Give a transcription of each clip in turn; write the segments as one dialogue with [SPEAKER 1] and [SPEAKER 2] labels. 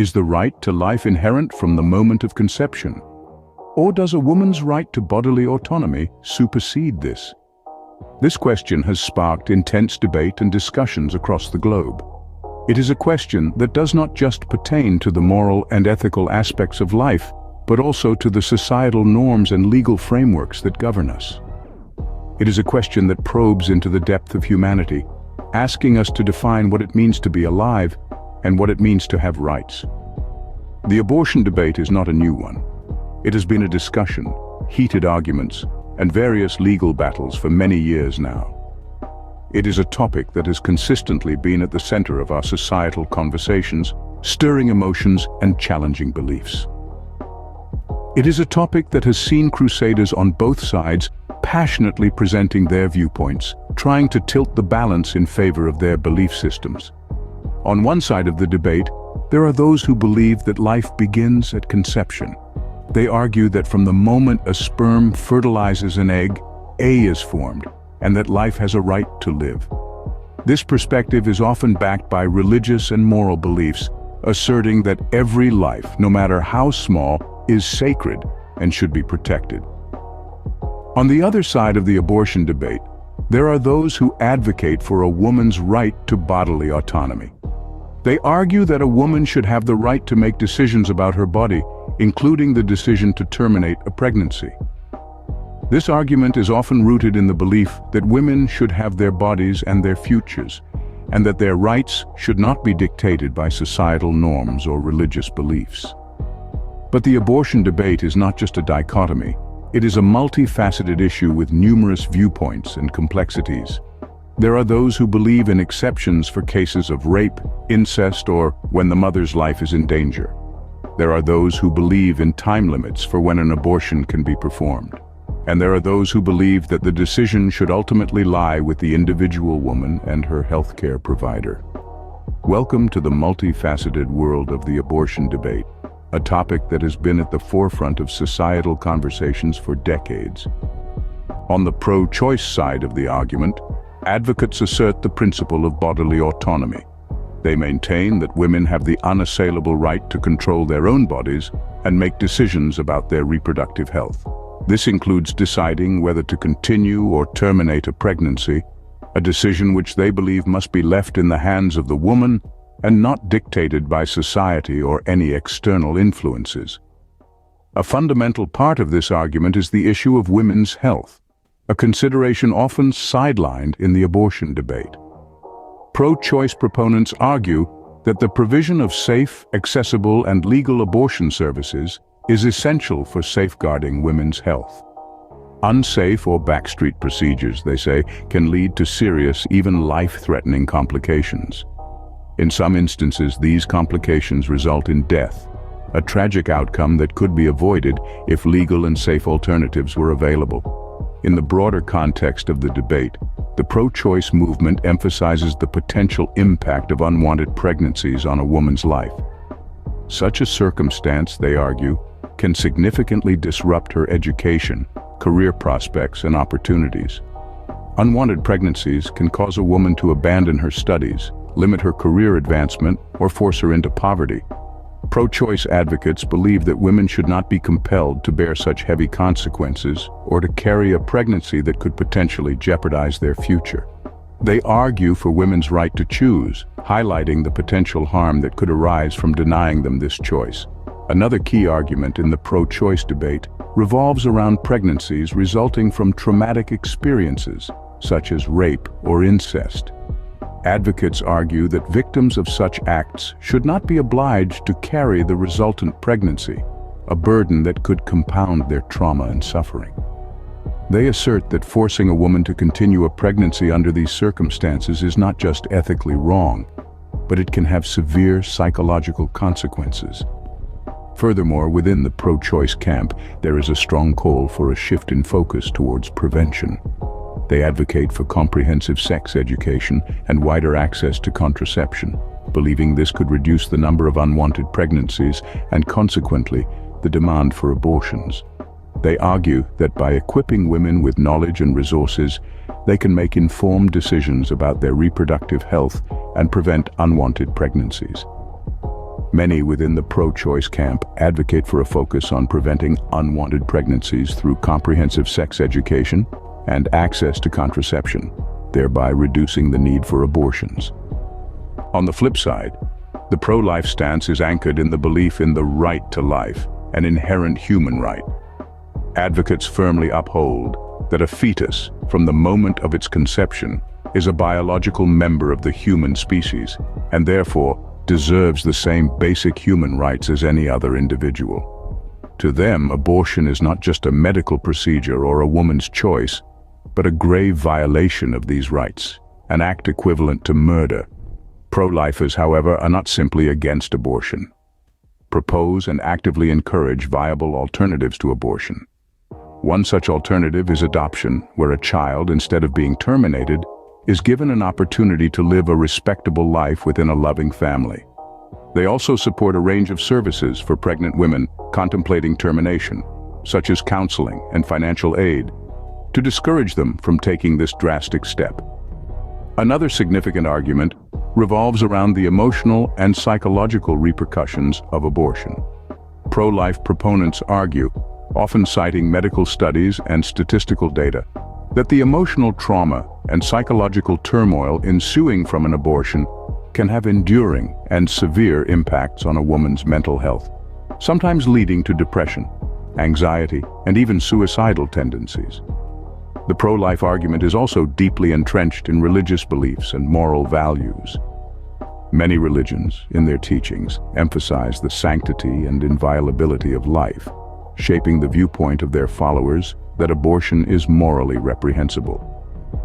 [SPEAKER 1] Is the right to life inherent from the moment of conception? Or does a woman's right to bodily autonomy supersede this? This question has sparked intense debate and discussions across the globe. It is a question that does not just pertain to the moral and ethical aspects of life, but also to the societal norms and legal frameworks that govern us. It is a question that probes into the depth of humanity, asking us to define what it means to be alive and what it means to have rights. The abortion debate is not a new one. It has been a discussion, heated arguments, and various legal battles for many years now. It is a topic that has consistently been at the center of our societal conversations, stirring emotions and challenging beliefs. It is a topic that has seen crusaders on both sides passionately presenting their viewpoints, trying to tilt the balance in favor of their belief systems. On one side of the debate, there are those who believe that life begins at conception. They argue that from the moment a sperm fertilizes an egg, A is formed, and that life has a right to live. This perspective is often backed by religious and moral beliefs, asserting that every life, no matter how small, is sacred and should be protected. On the other side of the abortion debate, there are those who advocate for a woman's right to bodily autonomy. They argue that a woman should have the right to make decisions about her body, including the decision to terminate a pregnancy. This argument is often rooted in the belief that women should have their bodies and their futures, and that their rights should not be dictated by societal norms or religious beliefs. But the abortion debate is not just a dichotomy. It is a multifaceted issue with numerous viewpoints and complexities. There are those who believe in exceptions for cases of rape, incest, or when the mother's life is in danger. There are those who believe in time limits for when an abortion can be performed. And there are those who believe that the decision should ultimately lie with the individual woman and her healthcare provider. Welcome to the multifaceted world of the abortion debate, a topic that has been at the forefront of societal conversations for decades. On the pro-choice side of the argument, advocates assert the principle of bodily autonomy. They maintain that women have the unassailable right to control their own bodies and make decisions about their reproductive health. This includes deciding whether to continue or terminate a pregnancy, a decision which they believe must be left in the hands of the woman and not dictated by society or any external influences. A fundamental part of this argument is the issue of women's health, a consideration often sidelined in the abortion debate. Pro-choice proponents argue that the provision of safe, accessible, and legal abortion services is essential for safeguarding women's health. Unsafe or backstreet procedures, they say, can lead to serious, even life-threatening complications. In some instances, these complications result in death, a tragic outcome that could be avoided if legal and safe alternatives were available. In the broader context of the debate, the pro-choice movement emphasizes the potential impact of unwanted pregnancies on a woman's life. Such a circumstance, they argue, can significantly disrupt her education, career prospects, and opportunities. Unwanted pregnancies can cause a woman to abandon her studies, limit her career advancement, or force her into poverty. Pro-choice advocates believe that women should not be compelled to bear such heavy consequences or to carry a pregnancy that could potentially jeopardize their future. They argue for women's right to choose, highlighting the potential harm that could arise from denying them this choice. Another key argument in the pro-choice debate revolves around pregnancies resulting from traumatic experiences, such as rape or incest. Advocates argue that victims of such acts should not be obliged to carry the resultant pregnancy, a burden that could compound their trauma and suffering. They assert that forcing a woman to continue a pregnancy under these circumstances is not just ethically wrong, but it can have severe psychological consequences. Furthermore, within the pro-choice camp, there is a strong call for a shift in focus towards prevention. They advocate for comprehensive sex education and wider access to contraception, believing this could reduce the number of unwanted pregnancies and, consequently, the demand for abortions. They argue that by equipping women with knowledge and resources, they can make informed decisions about their reproductive health and prevent unwanted pregnancies. Many within the pro-choice camp advocate for a focus on preventing unwanted pregnancies through comprehensive sex education and access to contraception, thereby reducing the need for abortions. On the flip side, the pro-life stance is anchored in the belief in the right to life, an inherent human right. Advocates firmly uphold that a fetus, from the moment of its conception, is a biological member of the human species, and therefore deserves the same basic human rights as any other individual. To them, abortion is not just a medical procedure or a woman's choice, but a grave violation of these rights, an act equivalent to murder. Pro-lifers, however, are not simply against abortion. Propose and actively encourage viable alternatives to abortion. One such alternative is adoption, where a child, instead of being terminated, is given an opportunity to live a respectable life within a loving family. They also support a range of services for pregnant women contemplating termination, such as counseling and financial aid, to discourage them from taking this drastic step. Another significant argument revolves around the emotional and psychological repercussions of abortion. Pro-life proponents argue, often citing medical studies and statistical data, that the emotional trauma and psychological turmoil ensuing from an abortion can have enduring and severe impacts on a woman's mental health, sometimes leading to depression, anxiety, and even suicidal tendencies. The pro-life argument is also deeply entrenched in religious beliefs and moral values. Many religions, in their teachings, emphasize the sanctity and inviolability of life, shaping the viewpoint of their followers that abortion is morally reprehensible.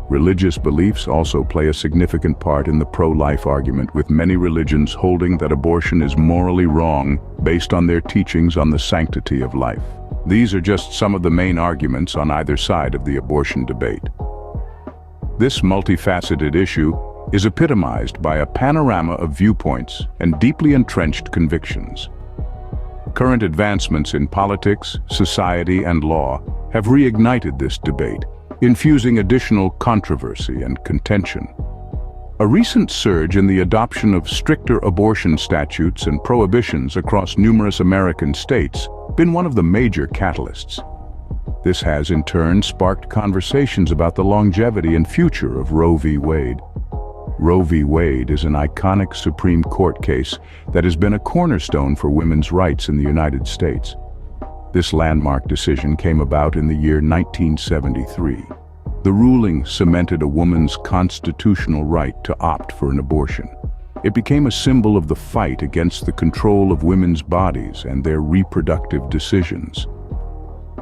[SPEAKER 1] Religious beliefs also play a significant part in the pro-life argument, with many religions holding that abortion is morally wrong based on their teachings on the sanctity of life. These are just some of the main arguments on either side of the abortion debate. This multifaceted issue is epitomized by a panorama of viewpoints and deeply entrenched convictions. Current advancements in politics, society, and law have reignited this debate, infusing additional controversy and contention. A recent surge in the adoption of stricter abortion statutes and prohibitions across numerous American states been one of the major catalysts. This has in turn sparked conversations about the longevity and future of Roe v. Wade. Roe v. Wade is an iconic Supreme Court case that has been a cornerstone for women's rights in the United States. This landmark decision came about in the year 1973. The ruling cemented a woman's constitutional right to opt for an abortion. It became a symbol of the fight against the control of women's bodies and their reproductive decisions.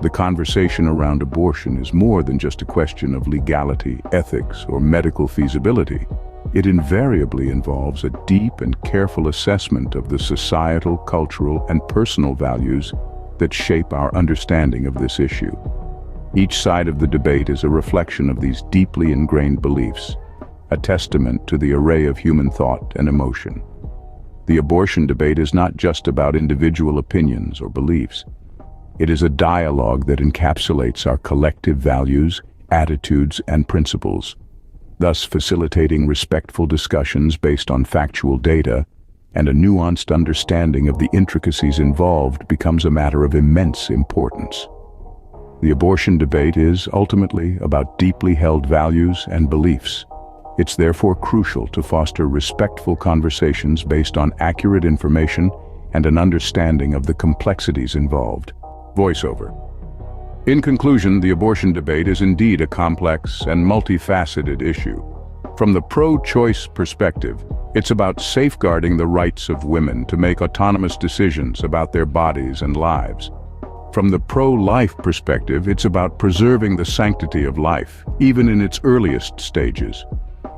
[SPEAKER 1] The conversation around abortion is more than just a question of legality, ethics, or medical feasibility. It invariably involves a deep and careful assessment of the societal, cultural, and personal values that shape our understanding of this issue. Each side of the debate is a reflection of these deeply ingrained beliefs, a testament to the array of human thought and emotion. The abortion debate is not just about individual opinions or beliefs. It is a dialogue that encapsulates our collective values, attitudes, and principles, thus facilitating respectful discussions based on factual data, and a nuanced understanding of the intricacies involved becomes a matter of immense importance. The abortion debate is ultimately about deeply held values and beliefs. It's therefore crucial to foster respectful conversations based on accurate information and an understanding of the complexities involved. Voiceover. In conclusion, the abortion debate is indeed a complex and multifaceted issue. From the pro-choice perspective, it's about safeguarding the rights of women to make autonomous decisions about their bodies and lives. From the pro-life perspective, it's about preserving the sanctity of life, even in its earliest stages.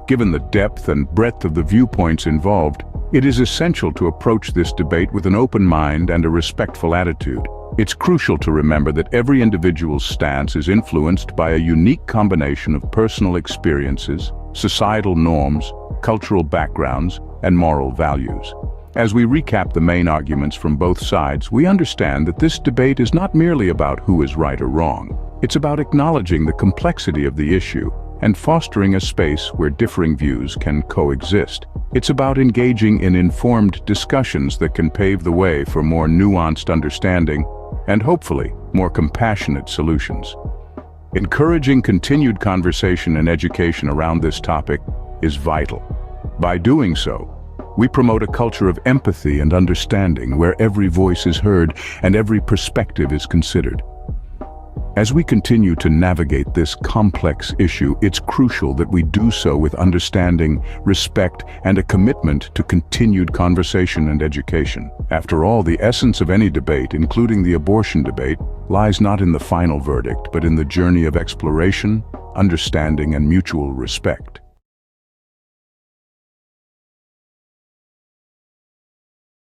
[SPEAKER 1] Given the depth and breadth of the viewpoints involved, it is essential to approach this debate with an open mind and a respectful attitude. It's crucial to remember that every individual's stance is influenced by a unique combination of personal experiences, societal norms, cultural backgrounds, and moral values. As we recap the main arguments from both sides, we understand that this debate is not merely about who is right or wrong. It's about acknowledging the complexity of the issue and fostering a space where differing views can coexist. It's about engaging in informed discussions that can pave the way for more nuanced understanding and hopefully more compassionate solutions. Encouraging continued conversation and education around this topic is vital. By doing so, we promote a culture of empathy and understanding where every voice is heard and every perspective is considered. As we continue to navigate this complex issue, it's crucial that we do so with understanding, respect, and a commitment to continued conversation and education. After all, the essence of any debate, including the abortion debate, lies not in the final verdict, but in the journey of exploration, understanding, and mutual respect.